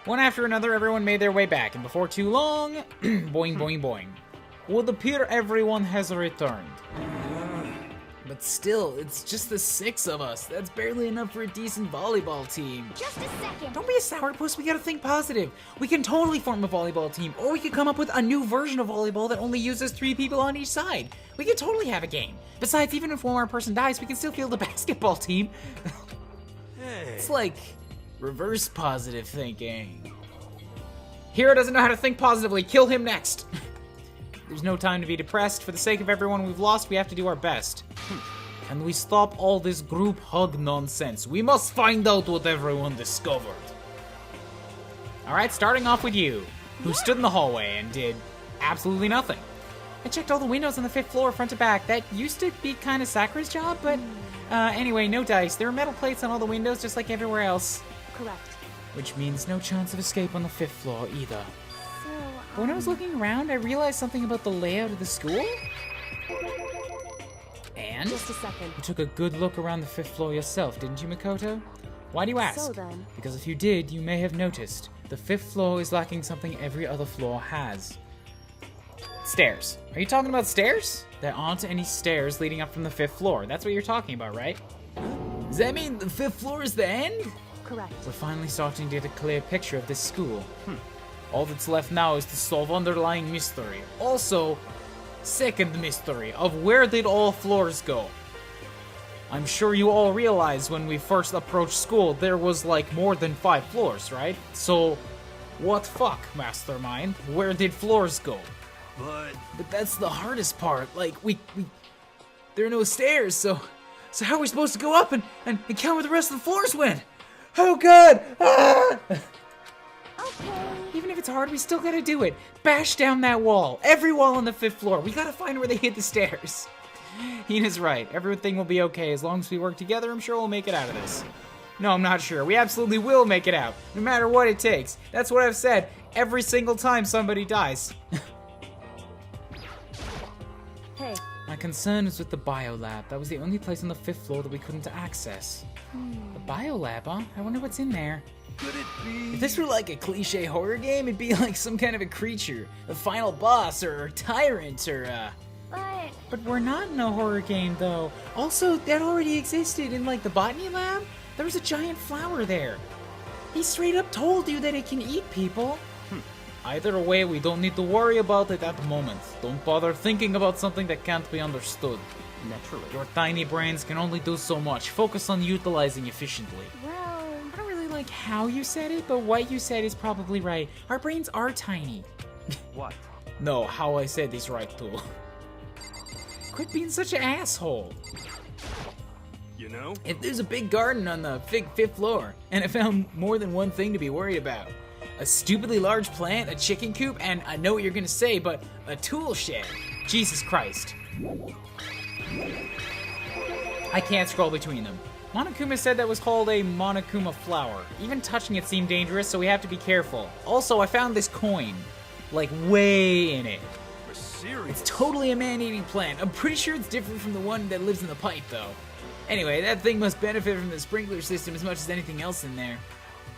One after another, everyone made their way back, and before too long, boing, boing, boing. Would appear everyone has returned. But still, it's just the 6 of us. That's barely enough for a decent volleyball team. Just a second. Don't be a sourpuss, we gotta think positive. We can totally form a volleyball team, or we could come up with a new version of volleyball that only uses 3 people on each side. We could totally have a game. Besides, even if one more person dies, we can still field the basketball team. Hey. It's like reverse positive thinking. Hero doesn't know how to think positively. Kill him next. There's no time to be depressed. For the sake of everyone we've lost, we have to do our best. And we stop all this group hug nonsense. We must find out what everyone discovered. Alright, starting off with you, who stood in the hallway and did absolutely nothing. I checked all the windows on the 5th floor front to back. That used to be kind of Sakura's job, but anyway, no dice. There were metal plates on all the windows just like everywhere else. Correct. Which means no chance of escape on the 5th floor either. So, When I was looking around, I realized something about the layout of the school. And just a second. you took a good look around the 5th floor yourself, didn't you, Makoto? Why do you ask? So then. Because if you did, you may have noticed the 5th floor is lacking something every other floor has. Stairs. Are you talking about stairs? There aren't any stairs leading up from the 5th floor. That's what you're talking about, right? Does that mean the 5th floor is the end? Correct. We're finally starting to get a clear picture of this school. All that's left now is to solve underlying mystery. Also, second mystery of where did all floors go? I'm sure you all realize when we first approached school, there was like more than 5 floors, right? So, what fuck, Mastermind? Where did floors go? But that's the hardest part. Like, there are no stairs, so how are we supposed to go up and count where the rest of the floors went? Oh god! Ah! Okay. Even if it's hard, we still gotta do it. Bash down that wall. Every wall on the 5th floor. We gotta find where they hid the stairs. Hina's right. Everything will be okay. As long as we work together, I'm sure we'll make it out of this. No, I'm not sure. We absolutely will make it out. No matter what it takes. That's what I've said every single time somebody dies. Hey. My concern is with the biolab. That was the only place on the 5th floor that we couldn't access. The biolab, huh? I wonder what's in there. Could it be? If this were like a cliche horror game, it'd be like some kind of a creature, a final boss, or a tyrant, or But we're not in a horror game, though. Also, that already existed in like the botany lab. There was a giant flower there. He straight up told you that it can eat people. Either way, we don't need to worry about it at the moment. Don't bother thinking about something that can't be understood. Naturally. Your tiny brains can only do so much. Focus on utilizing efficiently. Well, I don't really like how you said it, but what you said is probably right. Our brains are tiny. What? No, how I said is right too. Quit being such an asshole. You know? If there's a big garden on the 5th floor, and I found more than one thing to be worried about. A stupidly large plant, a chicken coop, and I know what you're gonna say, but a tool shed. Jesus Christ. I can't scroll between them. Monokuma said that was called a Monokuma flower. Even touching it seemed dangerous, so we have to be careful. Also, I found this coin. Like, way in it. We're serious. It's totally a man-eating plant. I'm pretty sure it's different from the one that lives in the pipe, though. Anyway, that thing must benefit from the sprinkler system as much as anything else in there.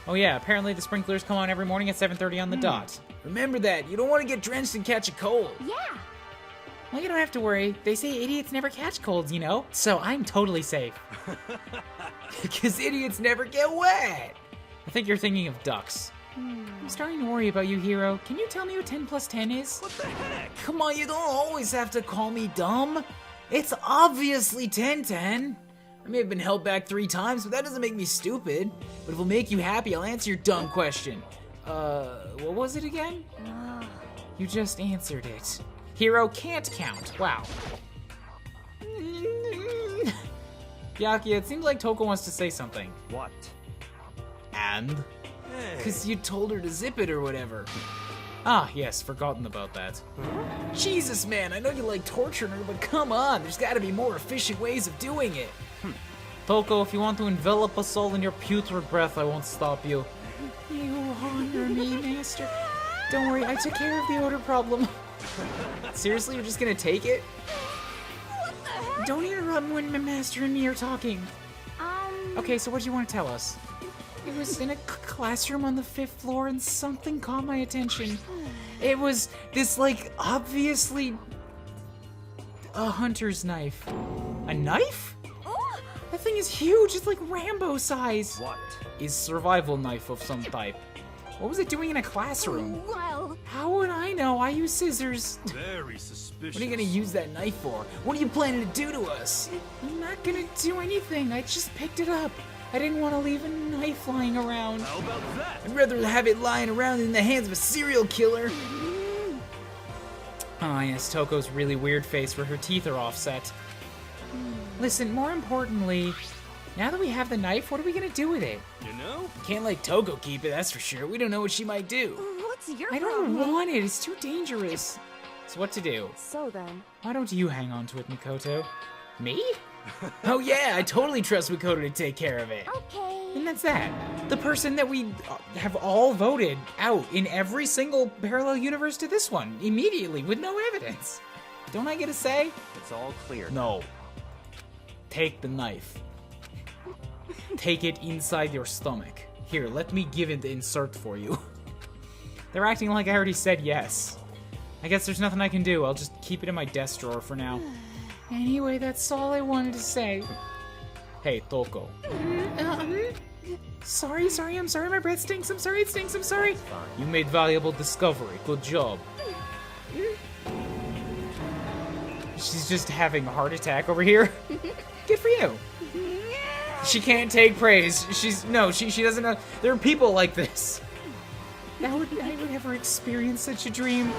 Oh yeah, apparently the sprinklers come on every morning at 7:30 on the dot. Remember that, you don't want to get drenched and catch a cold. yeah. Well, you don't have to worry. They say idiots never catch colds, you know? So I'm totally safe. Because idiots never get wet. I think you're thinking of ducks. I'm starting to worry about you, Hero. Can you tell me what 10 plus 10 is? What the heck? Come on, you don't always have to call me dumb. It's obviously 10-10. I may have been held back 3 times, but that doesn't make me stupid. But if it'll make you happy, I'll answer your dumb question. What was it again? You just answered it. Hero can't count. Wow. Byakuya, it seems like Toko wants to say something. What? And? Hey. Because you told her to zip it or whatever. Ah, yes, forgotten about that. Jesus, man, I know you like torturing her, but come on, there's gotta be more efficient ways of doing it. Toko, if you want to envelop us all in your putrid breath, I won't stop you. You honor me, Master. Don't worry, I took care of the odor problem. Seriously, you're just gonna take it? What the heck? Don't interrupt me when my Master and me are talking. Okay, so what do you want to tell us? It was in a classroom on the 5th floor and something caught my attention. It was this, like, obviously a hunter's knife. A knife? Oh, That thing is huge. It's like Rambo size. What? A survival knife of some type. What was it doing in a classroom? well, How would I know? I use scissors. Very suspicious. What are you gonna use that knife for? What are you planning to do to us? I'm not gonna do anything. I just picked it up. I didn't want to leave a knife lying around. How about that? I'd rather have it lying around in the hands of a serial killer. Oh yes, Toko's really weird face where her teeth are offset. Listen, more importantly, now that we have the knife, what are we gonna do with it? You know? Can't let Toko keep it, that's for sure. We don't know what she might do. what's your I don't problem? want it, it's too dangerous. So what to do? So then, Why don't you hang on to it, Mikoto? Me? Oh yeah, I totally trust Mikoto to take care of it. okay. And that's that. The person that we have all voted out in every single parallel universe to this one, immediately, with no evidence. Don't I get a say? It's all clear. No. Take the knife. Take it inside your stomach. Here, let me give it the insert for you. They're acting like I already said yes. I guess there's nothing I can do. I'll just keep it in my desk drawer for now. Anyway, that's all I wanted to say. Hey, Toko. Sorry, I'm sorry, my breath stinks, I'm sorry, it stinks, I'm sorry. You made valuable discovery, good job. She's just having a heart attack over here. Good for you. She can't take praise. She doesn't know. There are people like this. I would ever experience such a dream.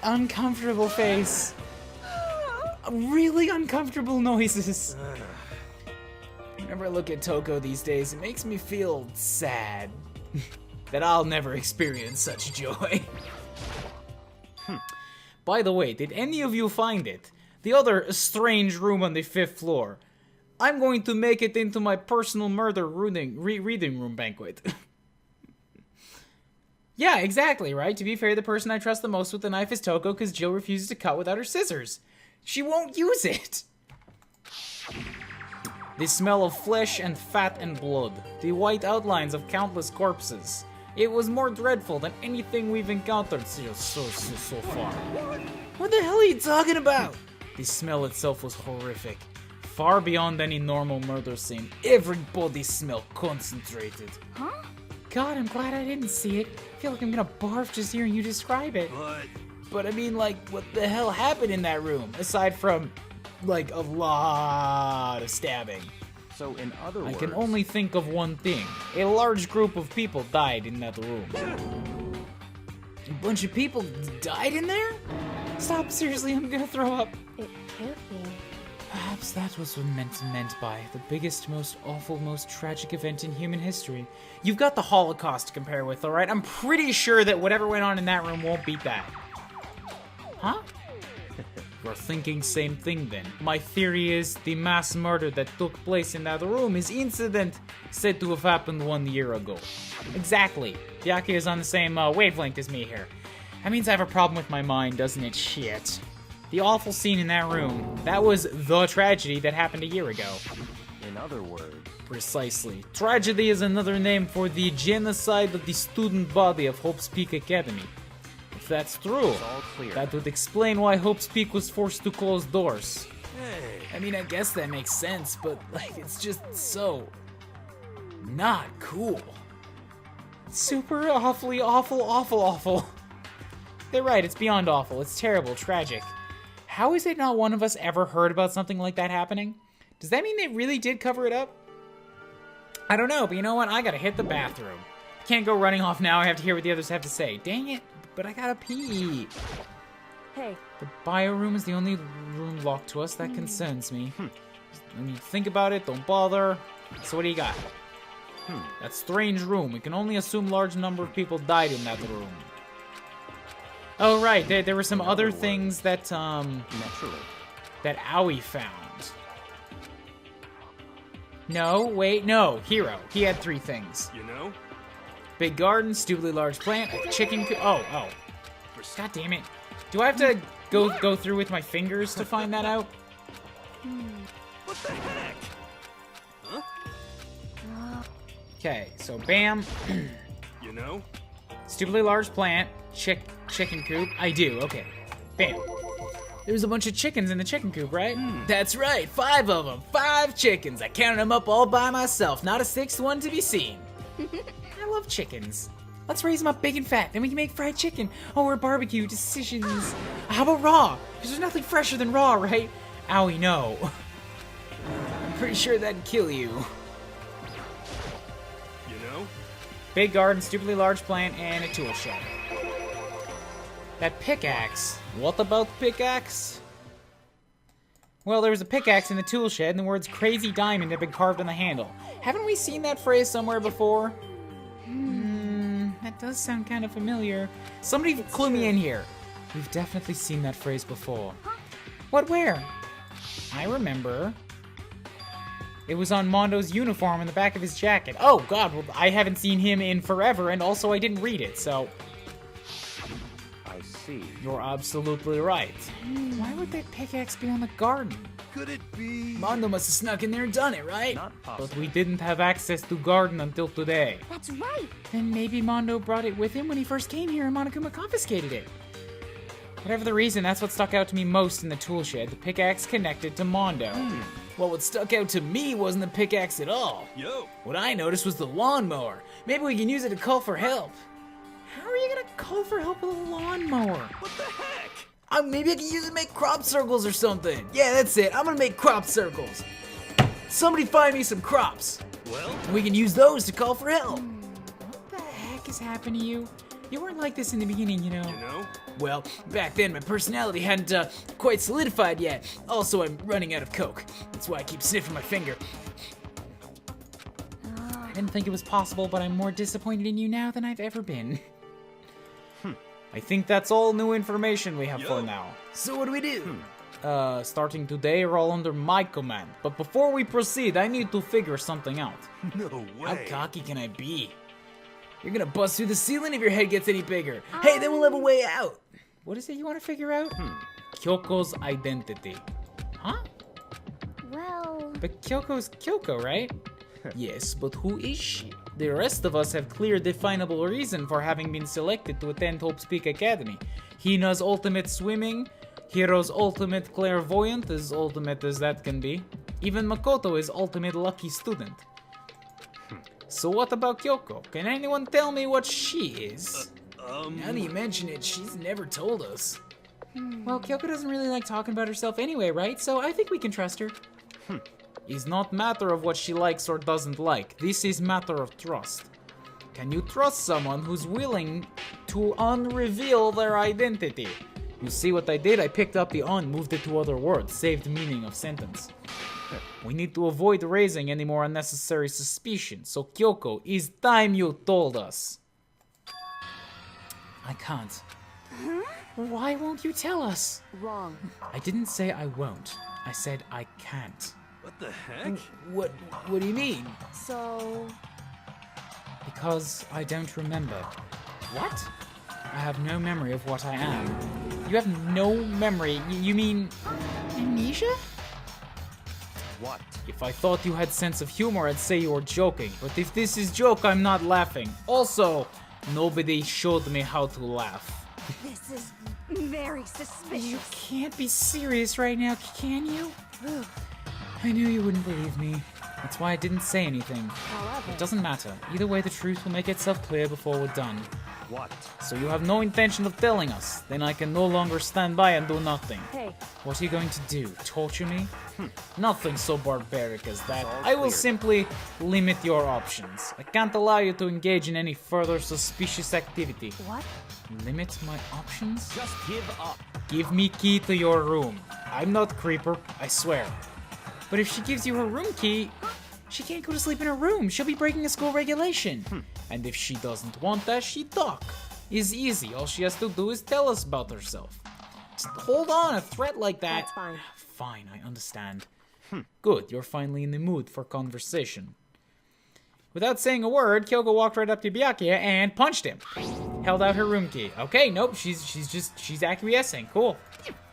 Uncomfortable face. Really uncomfortable noises. Whenever I look at Toko these days, it makes me feel sad that I'll never experience such joy. By the way, did any of you find it? The other strange room on the 5th floor. I'm going to make it into my personal murder reading room banquet. Yeah, exactly, right? To be fair, the person I trust the most with the knife is Toko because Jill refuses to cut without her scissors. She won't use it. The smell of flesh and fat and blood. The white outlines of countless corpses. It was more dreadful than anything we've encountered so far. What the hell are you talking about? The smell itself was horrific. Far beyond any normal murder scene. Every body smell concentrated. Huh? God, I'm glad I didn't see it. I feel like I'm gonna barf just hearing you describe it. But I mean, like, what the hell happened in that room? Aside from, like, a lot of stabbing. So in other words, I can only think of one thing. A large group of people died in that room. A bunch of people died in there? Stop, seriously, I'm gonna throw up. It could be. Perhaps that was what meant by the biggest, most awful, most tragic event in human history. You've got the Holocaust to compare with, alright? I'm pretty sure that whatever went on in that room won't beat that. Huh? You're thinking same thing then. My theory is the mass murder that took place in that room is incident said to have happened 1 year ago. Exactly. Yaki is on the same wavelength as me here. That means I have a problem with my mind, doesn't it? Shit. The awful scene in that room, that was the tragedy that happened a year ago. in other words, Precisely. Tragedy is another name for the genocide of the student body of Hope's Peak Academy. If that's true, it's all clear. that would explain why Hope's Peak was forced to close doors. Hey. I mean, I guess that makes sense, but, like, it's just so... not cool. Super awfully awful. They're right, it's beyond awful. It's terrible, tragic. How is it not one of us ever heard about something like that happening? Does that mean they really did cover it up? I don't know, but you know what? I gotta hit the bathroom. Can't go running off now, I have to hear what the others have to say. Dang it, but I gotta pee. Hey, The bio room is the only room locked to us. That concerns me. When you think about it, don't bother. So what do you got? That strange room. We can only assume large number of people died in that room. Oh, right. There were some other things that, naturally. that Aoi found. No, wait, no. Hero. He had 3 things. You know? Big garden, stupidly large plant, a chicken oh. God damn it. Do I have to go through with my fingers to find that out? What the heck? Huh? Okay, so bam. You know? Stupidly large plant. Chicken coop. I do, okay. Bam. There was a bunch of chickens in the chicken coop, right? That's right, 5 of them. 5 chickens. I counted them up all by myself. Not a 6th one to be seen. I love chickens. Let's raise them up big and fat, then we can make fried chicken. Or barbecue decisions. How about raw? Because there's nothing fresher than raw, right? Owie, no. I'm pretty sure that'd kill you. You know? Big garden, stupidly large plant, and a tool shed. That pickaxe. What about pickaxe? Well, there was a pickaxe in the tool shed, and the words crazy diamond had been carved on the handle. Haven't we seen that phrase somewhere before? That does sound kind of familiar. Somebody clue me in here. We've definitely seen that phrase before. What, where? I remember. It was on Mondo's uniform in the back of his jacket. Oh, God, well, I haven't seen him in forever, and also I didn't read it, so... I see. You're absolutely right. Why would that pickaxe be on the garden? Could it be? Mondo must have snuck in there and done it, right? Not possible. But we didn't have access to garden until today. That's right. Then maybe Mondo brought it with him when he first came here and Monokuma confiscated it. Whatever the reason, that's what stuck out to me most in the tool shed, the pickaxe connected to Mondo. Well, what stuck out to me wasn't the pickaxe at all. Yo! What I noticed was the lawnmower. Maybe we can use it to call for help. How are you gonna call for help with a lawnmower? What the heck? Maybe I can use it to make crop circles or something. Yeah, that's it. I'm gonna make crop circles. Somebody find me some crops. Well? We can use those to call for help. What the heck has happened to you? You weren't like this in the beginning, you know. You know? Well, back then my personality hadn't quite solidified yet. Also, I'm running out of coke. That's why I keep sniffing my finger. I didn't think it was possible, but I'm more disappointed in you now than I've ever been. I think that's all new information we have for now. So what do we do? Starting today, you're all under my command. But before we proceed, I need to figure something out. No How way. cocky can I be? You're gonna bust through the ceiling if your head gets any bigger. Hey, then we'll have a way out. What is it you want to figure out? Kyoko's identity. Huh? Well, But Kyoko's Kyoko, right? Yes, but who is she? The rest of us have clear, definable reason for having been selected to attend Hope's Peak Academy. Hina's ultimate swimming, Hiro's ultimate clairvoyant, as ultimate as that can be. Even Makoto is ultimate lucky student. So what about Kyoko? Can anyone tell me what she is? Now that you mention it, she's never told us. Well, Kyoko doesn't really like talking about herself anyway, right? So I think we can trust her. It's not matter of what she likes or doesn't like. This is matter of trust. Can you trust someone who's willing to unreveal their identity? You see what I did? I picked up the on, moved it to other words, saved meaning of sentence. We need to avoid raising any more unnecessary suspicion. So Kyoko, it's time you told us. I can't. Why won't you tell us? wrong. I didn't say I won't. I said I can't. What the heck? What do you mean? So, Because I don't remember. What? I have no memory of what I am. You have no memory? You mean amnesia? What? If I thought you had sense of humor, I'd say you were joking. But if this is joke, I'm not laughing. Also, nobody showed me how to laugh. this is very suspicious. You can't be serious right now, can you? I knew you wouldn't believe me. That's why I didn't say anything. However, It doesn't matter. Either way, the truth will make itself clear before we're done. What? So you have no intention of telling us. Then I can no longer stand by and do nothing. hey, What are you going to do? Torture me? Nothing so barbaric as that. all I will clear. simply limit your options. I can't allow you to engage in any further suspicious activity. what? Limit my options? Just give up. Give me key to your room. I'm not creeper, I swear. But if she gives you her room key, she can't go to sleep in her room. She'll be breaking a school regulation. And if she doesn't want that, she talk. It's easy. All she has to do is tell us about herself. Just hold on, a threat like that. That's fine. Fine, I understand. Good, you're finally in the mood for conversation. Without saying a word, Kyoko walked right up to Byakuya and punched him. Held out her room key. Okay, nope, she's acquiescing. Cool.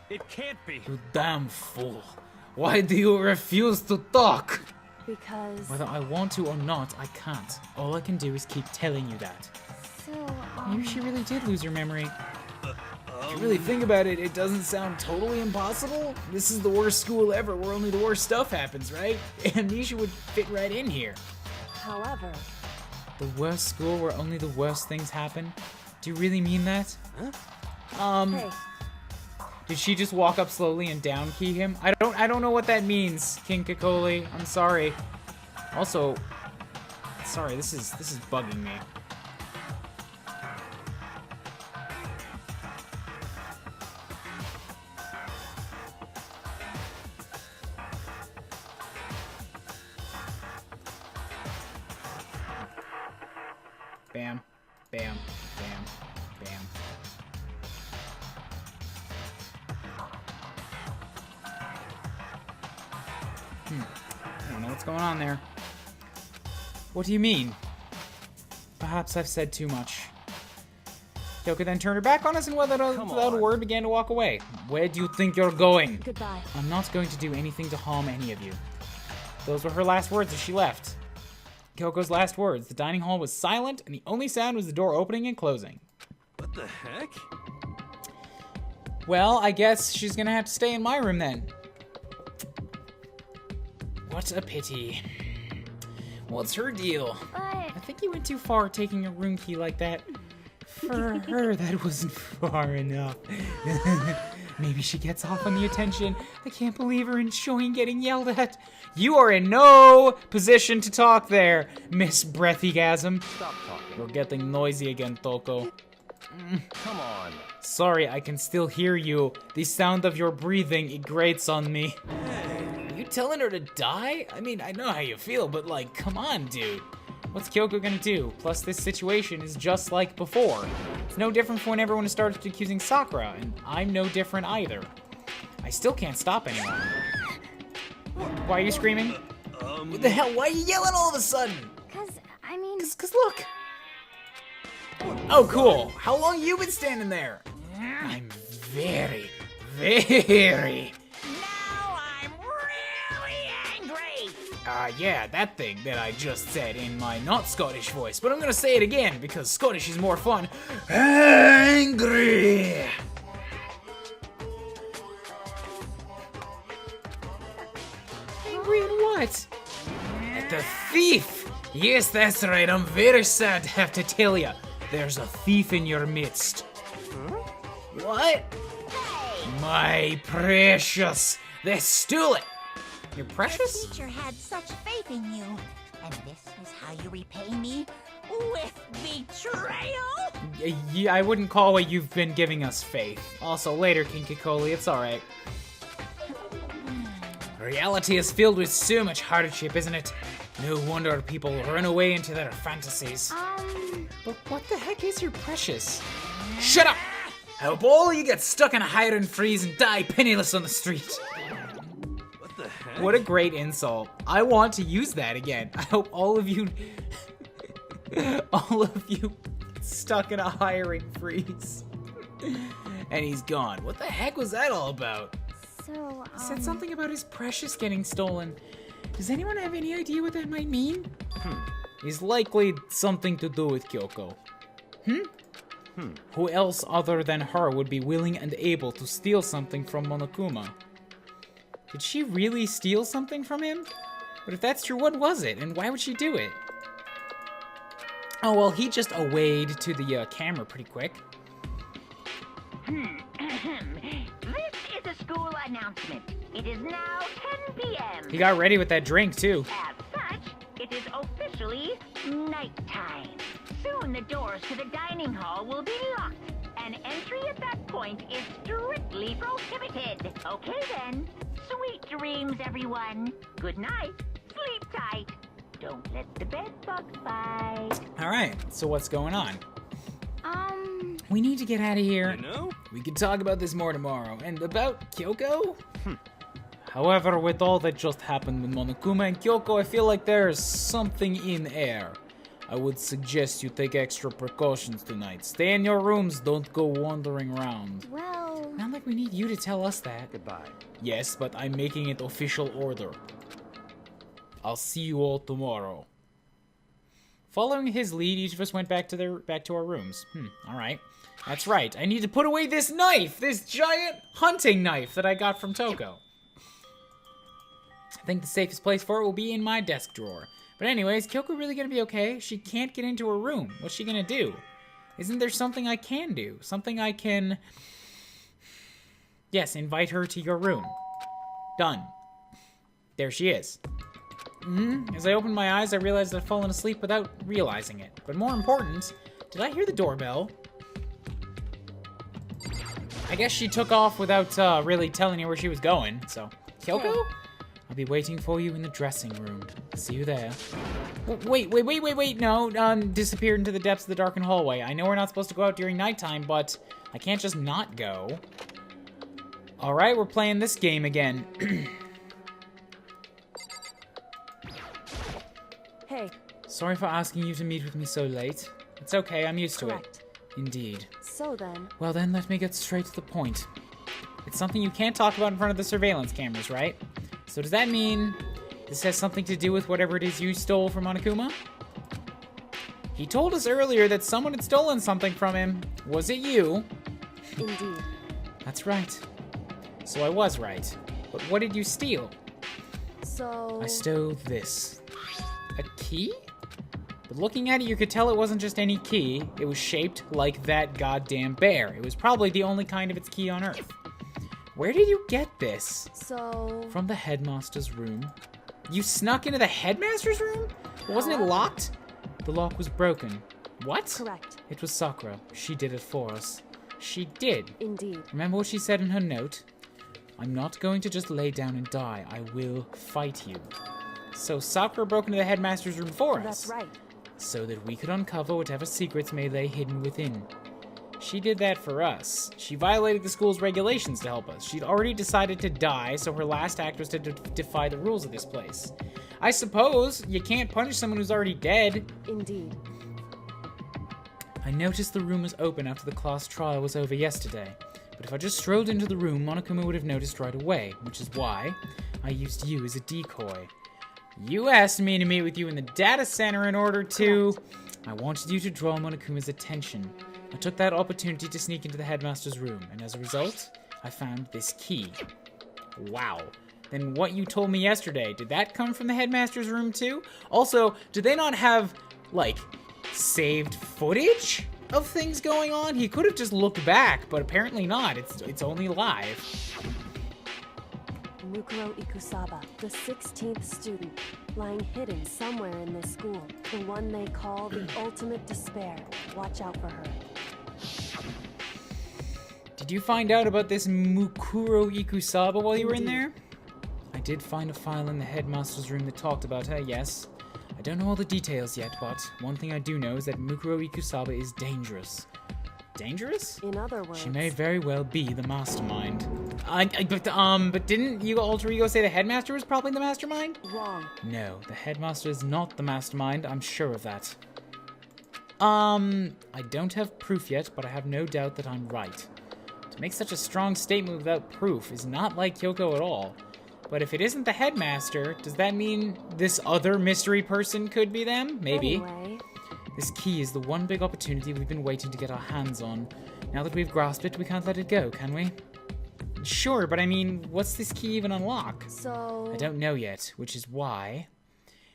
It can't be. You damn fool. Why do you refuse to talk? because... Whether I want to or not, I can't. All I can do is keep telling you that. So, Maybe she really did lose her memory. If you really think about it, it doesn't sound totally impossible. This is the worst school ever, where only the worst stuff happens, right? Amnesia would fit right in here. However... The worst school where only the worst things happen? Do you really mean that? Huh? Hey, Did she just walk up slowly and down key him? I don't know what that means, King Kakoli. I'm sorry. Also, sorry, this is bugging me. Bam, bam, bam, bam. I don't know what's going on there. What do you mean? Perhaps I've said too much. Kyoko then turned her back on us and without a word began to walk away. Where do you think you're going? goodbye. I'm not going to do anything to harm any of you. Those were her last words as she left. Kyoko's last words. The dining hall was silent, and the only sound was the door opening and closing. What the heck? Well, I guess she's gonna have to stay in my room then. What a pity. What's her deal? But... I think you went too far taking a room key like that. For her, that wasn't far enough. Maybe she gets off on the attention. I can't believe her enjoying getting yelled at. You are in no position to talk there, Miss Breathygasm. Stop talking. You're getting noisy again, Toko. Come on. Sorry, I can still hear you. The sound of your breathing, it grates on me. Are you telling her to die? I mean, I know how you feel, but like, come on, dude. What's Kyoko gonna do? Plus, this situation is just like before. It's no different from when everyone started accusing Sakura, and I'm no different either. I still can't stop anyone. Why are you screaming? What the hell? Why are you yelling all of a sudden? Cause, I mean... Cause look! Oh, cool. How long you been standing there? I'm very, very... Now I'm really angry! Yeah, that thing that I just said in my not Scottish voice, but I'm gonna say it again because Scottish is more fun. Angry! Angry at what? At the thief! Yes, that's right, I'm very sad to have to tell ya. There's a thief in your midst. What? My precious! They stole it! You're precious? The teacher had such faith in you. And this is how you repay me? With betrayal? Yeah, I wouldn't call what you've been giving us faith. Also, later, King Kakoli, it's alright. Reality is filled with so much hardship, isn't it? No wonder people run away into their fantasies. But what the heck is your precious? Shut up! I hope all of you get stuck in a hide and freeze and die penniless on the street. What the heck? What a great insult. I want to use that again. I hope all of you... all of you stuck in a hiring freeze. And he's gone. What the heck was that all about? So, He said something about his precious getting stolen. Does anyone have any idea what that might mean? It's likely something to do with Kyoko. Who else other than her would be willing and able to steal something from Monokuma? Did she really steal something from him? But if that's true, what was it? And why would she do it? Oh, well, he just awayed to the camera pretty quick. This is a school announcement. It is now 10 p.m. He got ready with that drink, too. As such, it is officially nighttime. Soon the doors to the dining hall will be locked, and entry at that point is strictly prohibited. Okay then. Sweet dreams, everyone. Good night. Sleep tight. Don't let the bed bugs bite. Alright, so what's going on? We need to get out of here. You know? We can talk about this more tomorrow. And about Kyoko? However, with all that just happened with Monokuma and Kyoko, I feel like there's something in air. I would suggest you take extra precautions tonight. Stay in your rooms, don't go wandering around. well... Not like we need you to tell us that. Goodbye. Yes, but I'm making it official order. I'll see you all tomorrow. Following his lead, each of us went back to our rooms. Alright. That's right. I need to put away this knife! This giant hunting knife that I got from Toko. I think the safest place for it will be in my desk drawer. But anyways, Kyoko really gonna be okay? She can't get into her room. What's she gonna do? Isn't there something I can do? Something I can... Yes, invite her to your room. Done. There she is. As I opened my eyes, I realized I'd fallen asleep without realizing it. But more important, did I hear the doorbell? I guess she took off without really telling you where she was going, so... Kyoko? I'll be waiting for you in the dressing room. See you there. Wait, no, disappeared into the depths of the darkened hallway. I know we're not supposed to go out during nighttime, but I can't just not go. Alright, we're playing this game again. Hey. Sorry for asking you to meet with me so late. It's okay, I'm used to it. Correct. Indeed. So then... Well then, let me get straight to the point. It's something you can't talk about in front of the surveillance cameras, right? So does that mean this has something to do with whatever it is you stole from Monokuma? He told us earlier that someone had stolen something from him. Was it you? Indeed. That's right. So I was right. But what did you steal? So... I stole this. A key? But looking at it, you could tell it wasn't just any key. It was shaped like that goddamn bear. It was probably the only kind of its key on Earth. Where did you get this? So... From the headmaster's room. You snuck into the headmaster's room? Wasn't it locked? The lock was broken. What? Correct. It was Sakura. She did it for us. She did. Indeed. Remember what she said in her note? I'm not going to just lay down and die. I will fight you. So Sakura broke into the headmaster's room for us. That's right. So that we could uncover whatever secrets may lay hidden within. She did that for us. She violated the school's regulations to help us. She'd already decided to die, so her last act was to defy the rules of this place. I suppose you can't punish someone who's already dead. Indeed. I noticed the room was open after the class trial was over yesterday. But if I just strolled into the room, Monokuma would have noticed right away, which is why I used you as a decoy. You asked me to meet with you in the data center in order to... I wanted you to draw Monokuma's attention. I took that opportunity to sneak into the headmaster's room, and as a result, I found this key. Wow. Then what you told me yesterday, did that come from the headmaster's room too? Also, do they not have, like, saved footage of things going on? He could have just looked back, but apparently not. It's only live. Mukuro Ikusaba, the 16th student, lying hidden somewhere in this school. The one they call the ultimate despair. Watch out for her. Did you find out about this Mukuro Ikusaba while you were in there? I did find a file in the headmaster's room that talked about her, yes. I don't know all the details yet, but one thing I do know is that Mukuro Ikusaba is dangerous. Dangerous? In other words... She may very well be the mastermind. But didn't you alter ego say the headmaster was probably the mastermind? Wrong. No, the headmaster is not the mastermind, I'm sure of that. I don't have proof yet, but I have no doubt that I'm right. To make such a strong statement without proof is not like Kyoko at all. But if it isn't the headmaster, does that mean this other mystery person could be them? Maybe. Anyway... This key is the one big opportunity we've been waiting to get our hands on. Now that we've grasped it, we can't let it go, can we? Sure, but I mean, what's this key even unlock? So... I don't know yet, which is why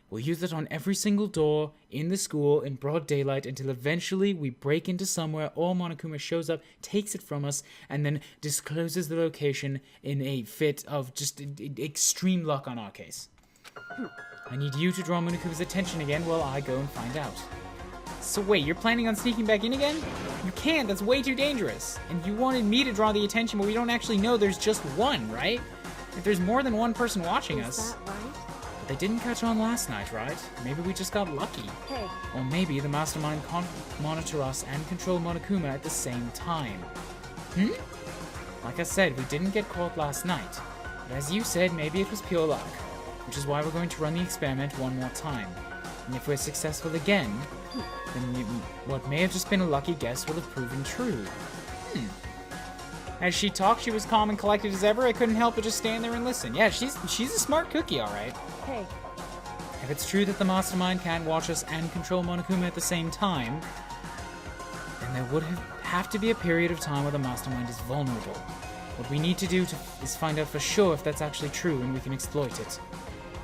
we'll use it on every single door in the school in broad daylight until eventually we break into somewhere or Monokuma shows up, takes it from us, and then discloses the location in a fit of just extreme luck on our case. I need you to draw Monokuma's attention again while I go and find out. So wait, you're planning on sneaking back in again? You can't, that's way too dangerous. And you wanted me to draw the attention, but we don't actually know there's just one, right? If there's more than one person watching us... Is that right? But they didn't catch on last night, right? Maybe we just got lucky. Hey. Or maybe the mastermind can't monitor us and control Monokuma at the same time. Like I said, we didn't get caught last night. But as you said, maybe it was pure luck. Which is why we're going to run the experiment one more time. And if we're successful again, then what may have just been a lucky guess will have proven true. As she talked, she was calm and collected as ever. I couldn't help but just stand there and listen. Yeah, she's a smart cookie, all right. Hey. If it's true that the mastermind can't watch us and control Monokuma at the same time, then there would have to be a period of time where the mastermind is vulnerable. What we need to do is find out for sure if that's actually true and we can exploit it.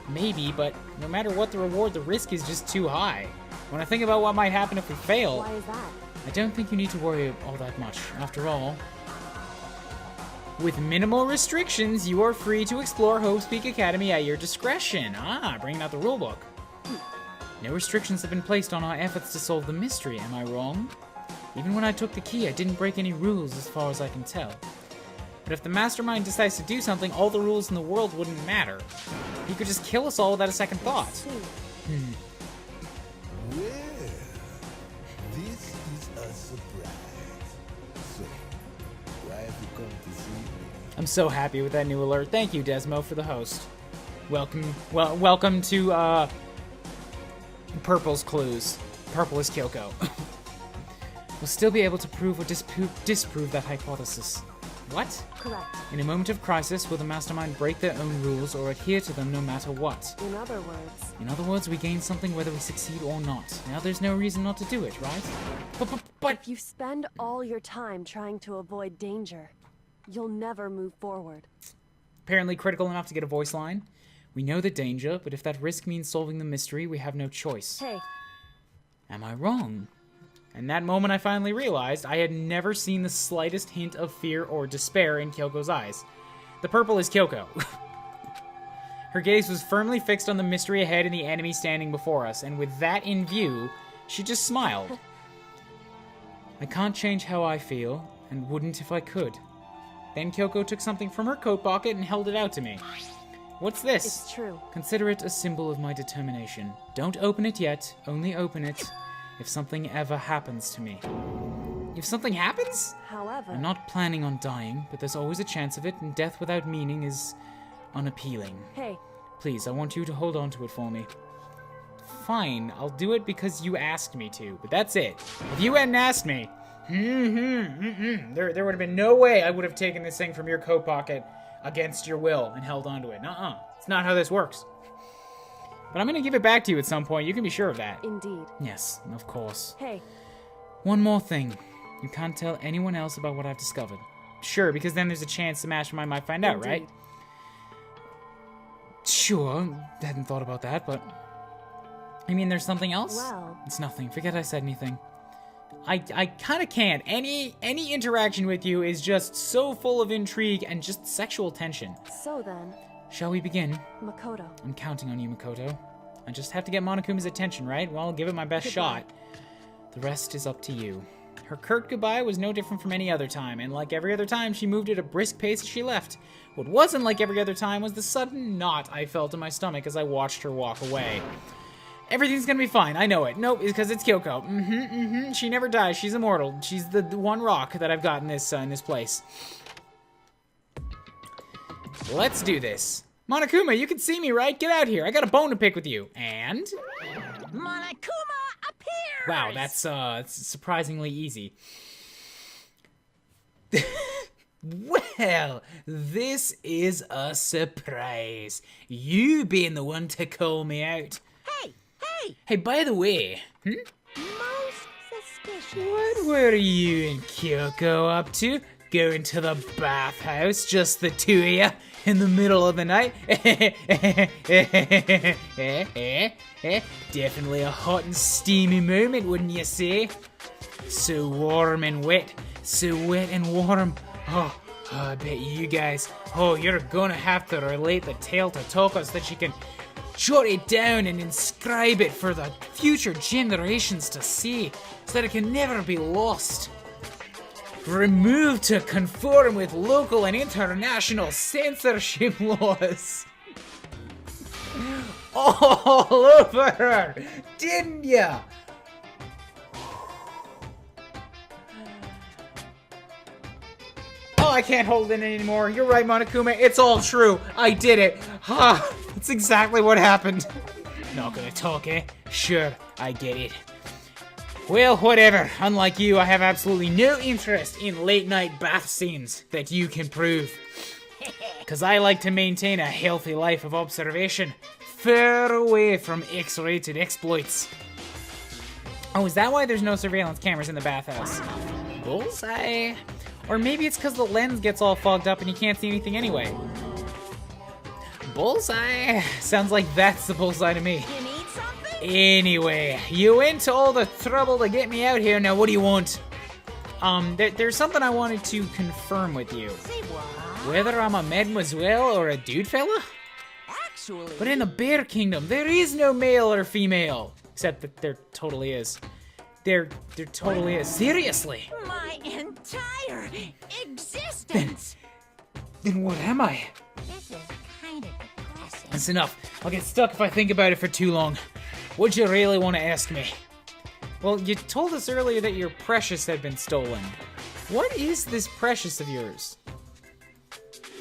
Maybe, but no matter what the reward, the risk is just too high. When I think about what might happen if we fail, Why is that? I don't think you need to worry all that much. After all, with minimal restrictions, you are free to explore Hope's Peak Academy at your discretion. Ah, bringing out the rulebook. No restrictions have been placed on our efforts to solve the mystery, am I wrong? Even when I took the key, I didn't break any rules as far as I can tell. But if the mastermind decides to do something, all the rules in the world wouldn't matter. He could just kill us all without a second thought. Well, this is a surprise. So, why have you come to see me? I'm so happy with that new alert. Thank you, Desmo, for the host. Welcome to Purple's clues. Purple is Kyoko. We'll still be able to prove or disprove that hypothesis. What? Correct. In a moment of crisis, will the mastermind break their own rules or adhere to them no matter what? In other words, we gain something whether we succeed or not. Now there's no reason not to do it, right? But if you spend all your time trying to avoid danger, you'll never move forward. apparently critical enough to get a voice line. We know the danger, but if that risk means solving the mystery, we have no choice. Hey. Am I wrong? And that moment I finally realized I had never seen the slightest hint of fear or despair in Kyoko's eyes. The purple is Kyoko. Her gaze was firmly fixed on the mystery ahead and the enemy standing before us, and with that in view, she just smiled. I can't change how I feel, and wouldn't if I could. Then Kyoko took something from her coat pocket and held it out to me. What's this? It's true. Consider it a symbol of my determination. Don't open it yet, only open it if something ever happens to me. If something happens? However, I'm not planning on dying, but there's always a chance of it, and death without meaning is unappealing. Hey. Please, I want you to hold on to it for me. Fine, I'll do it because you asked me to, but that's it. If you hadn't asked me, there would have been no way I would have taken this thing from your coat pocket against your will and held on to it. Nuh-uh. It's not how this works. But I'm gonna give it back to you at some point. You can be sure of that. Indeed. Yes, of course. Hey. One more thing. You can't tell anyone else about what I've discovered. Sure, because then there's a chance the mastermind might find out, right? Sure, hadn't thought about that, but... I mean, there's something else? Well... It's nothing. Forget I said anything. I kind of can't. Any interaction with you is just so full of intrigue and just sexual tension. So then... Shall we begin? Makoto. I'm counting on you, Makoto. I just have to get Monokuma's attention, right? Well, I'll give it my best shot. The rest is up to you. Her curt goodbye was no different from any other time, and like every other time, she moved at a brisk pace as she left. What wasn't like every other time was the sudden knot I felt in my stomach as I watched her walk away. Everything's gonna be fine, I know it. Nope, it's because it's Kyoko. She never dies, she's immortal. She's the one rock that I've got in this place. Let's do this. Monokuma, you can see me, right? Get out here, I got a bone to pick with you. And... Monokuma appears! Wow, that's it's surprisingly easy. Well, this is a surprise. You being the one to call me out. Hey, by the way, Most suspicious. what were you and Kyoko up to? Going to the bathhouse, just the two of you, in the middle of the night? Definitely a hot and steamy moment, wouldn't you say? So warm and wet, so wet and warm. Oh, I bet you guys, you're gonna have to relate the tale to Toko so that she can jot it down and inscribe it for the future generations to see, so that it can never be lost. Removed to conform with local and international censorship laws. All over her, didn't ya? Oh, I can't hold it anymore. You're right, Monokuma. It's all true. I did it. That's exactly what happened. Not gonna talk, eh? Sure, I get it. Well, whatever. Unlike you, I have absolutely no interest in late-night bath scenes that you can prove. Because I like to maintain a healthy life of observation, far away from X-rated exploits. Oh, is that why there's no surveillance cameras in the bathhouse? Bullseye. Or maybe it's because the lens gets all fogged up and you can't see anything anyway. Bullseye. Sounds like that's the bullseye to me. You need something? Anyway, you went to all the trouble to get me out here. Now what do you want? There's something I wanted to confirm with you. Say what? Whether I'm a mademoiselle or a dude fella? Actually, But in the Bear Kingdom, there is no male or female. Except that there totally is. There totally is. Seriously. my entire existence. Then what am I? This is kind of depressing. That's enough. I'll get stuck if I think about it for too long. What'd you really want to ask me? Well, you told us earlier that your precious had been stolen. What is this precious of yours?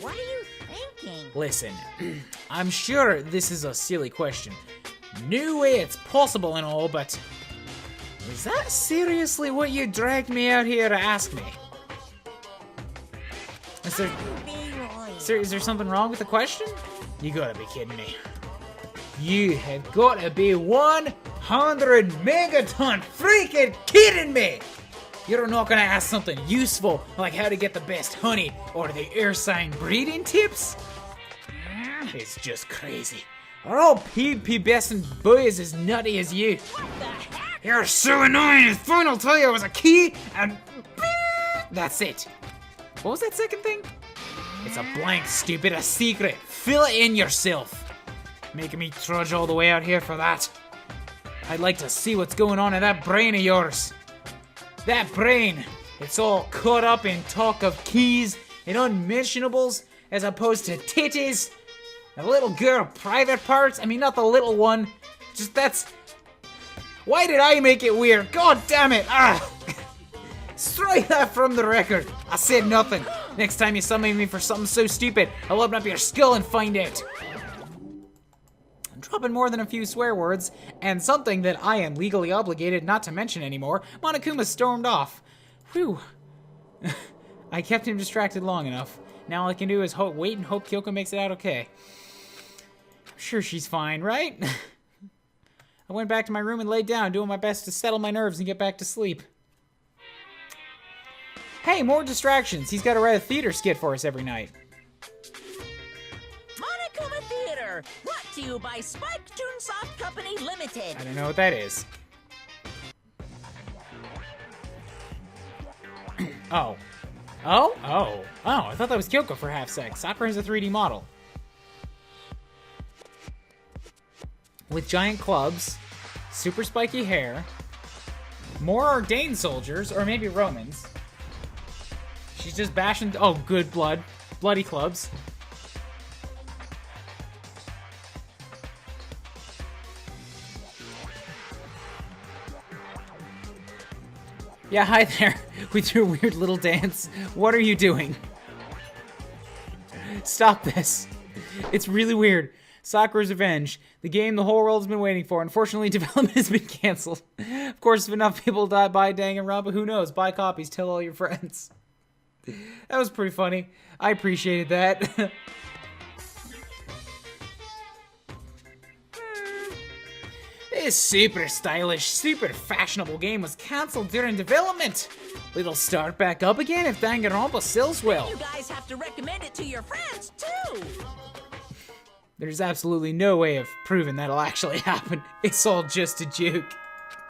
What are you thinking? Listen, I'm sure this is a silly question. No way it's possible and all, but is that seriously what you dragged me out here to ask me? Is there something wrong with the question? You gotta be kidding me. You have gotta be 100 megaton freaking kidding me! You're not gonna ask something useful like how to get the best honey or the air sign breeding tips? It's just crazy. Are all pubescent boys as nutty as you? What the heck? You're so annoying. Fine, I'll tell you it was a key and that's it. What was that second thing? It's a blank, stupid, a secret. Fill it in yourself. Making me trudge all the way out here for that. I'd like to see what's going on in that brain of yours. That brain, it's all caught up in talk of keys and unmentionables as opposed to titties. A little girl private parts? I mean, not the little one. Just that's... Why did I make it weird? God damn it! Ah! Strike that from the record. I said nothing. Next time you summon me for something so stupid, I'll open up your skull and find out. Dropping more than a few swear words, and something that I am legally obligated not to mention anymore, Monokuma stormed off. Whew. I kept him distracted long enough. Now all I can do is wait and hope Kyoko makes it out okay. I'm sure she's fine, right? I went back to my room and laid down, doing my best to settle my nerves and get back to sleep. Hey, more distractions. He's got to write a theater skit for us every night. Monokuma Theater, brought to you by Spike Toonsoft Company Limited. I don't know what that is. Oh. Oh, I thought that was Kyoko for half sec. Sakura is a 3D model. With giant clubs, super spiky hair, more Ardain soldiers, or maybe Romans. She's just bashing... Oh, good blood. Bloody clubs. Yeah, hi there. With your weird little dance. What are you doing? Stop this. It's really weird. Sakura's Revenge. The game the whole world has been waiting for. Unfortunately, development has been cancelled. Of course, if enough people die by Danganronpa, who knows? Buy copies, tell all your friends. That was pretty funny. I appreciated that. This super stylish, super fashionable game was cancelled during development. It'll start back up again if Danganronpa sells well. You guys have to recommend it to your friends, too. There's absolutely no way of proving that'll actually happen. It's all just a joke.